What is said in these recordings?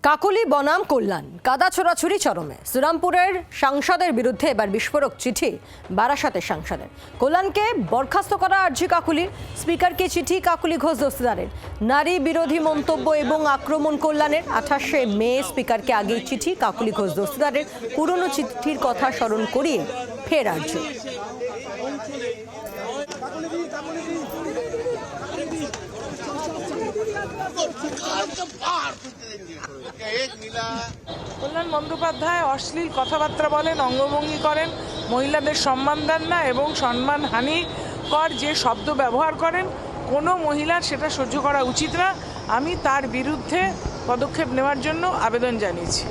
কাকলি বনাম কল্যাণ কাদা ছোড়াছুরি চরমে। শ্রীরামপুরের সাংসদের বিরুদ্ধে এবার বিস্ফোরক চিঠি বারাসাতের সাংসদের। কল্যাণকে বরখাস্ত করা আর্জি কাকলির। স্পিকারকে চিঠি কাকলি ঘোষ দস্তিদারের। নারী বিরোধী মন্তব্য এবং আক্রমণ কল্যাণের। 28শে মে স্পিকারকে আগেই চিঠি কাকলি ঘোষ দস্তিদারের। পুরনো চিঠির কথা স্মরণ করিয়ে ফের আর্জি। কল্যাণ বন্দ্যোপাধ্যায় অশ্লীল কথাবার্তা বলেন, অঙ্গভঙ্গি করেন, মহিলাদের সম্মান দেন না এবং সম্মানহানিকর যে শব্দ ব্যবহার করেন, কোনো মহিলার সেটা সহ্য করা উচিত না। আমি তার বিরুদ্ধে পদক্ষেপ নেওয়ার জন্য আবেদন জানিয়েছি।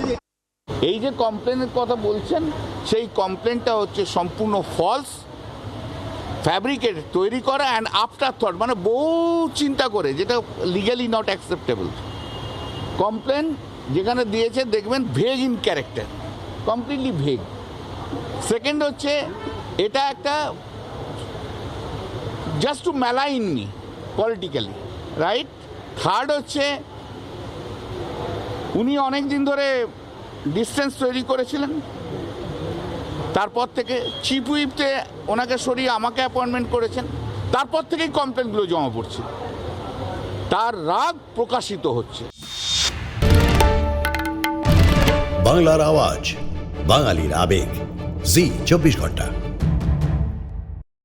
এই যে কমপ্লেনের কথা বলছেন, সেই কমপ্লেনটা হচ্ছে সম্পূর্ণ ফলস, ফ্যাব্রিকেট, তৈরি করা অ্যান্ড আফটার থট, মানে বহু চিন্তা করে, যেটা লিগালি নট অ্যাকসেপ্টেবল। কমপ্লেন যেখানে দিয়েছে দেখবেন vague in character, completely vague. Second হচ্ছে এটা একটা just to malign me politically, right. Third হচ্ছে উনি অনেক দিন ধরে ডিস্টেন্স তৈরি করেছিলেন, তারপর থেকে চিফ হুইপতে ওনাকে সরিয়ে আমাকে অ্যাপয়েন্টমেন্ট করেছেন, তারপর থেকেই কমপ্লেনগুলো জমা পড়ছে, তার রাগ প্রকাশিত হচ্ছে। বাংলার আওয়াজ, বাঙালির আবেগ, জি 24 ঘন্টা।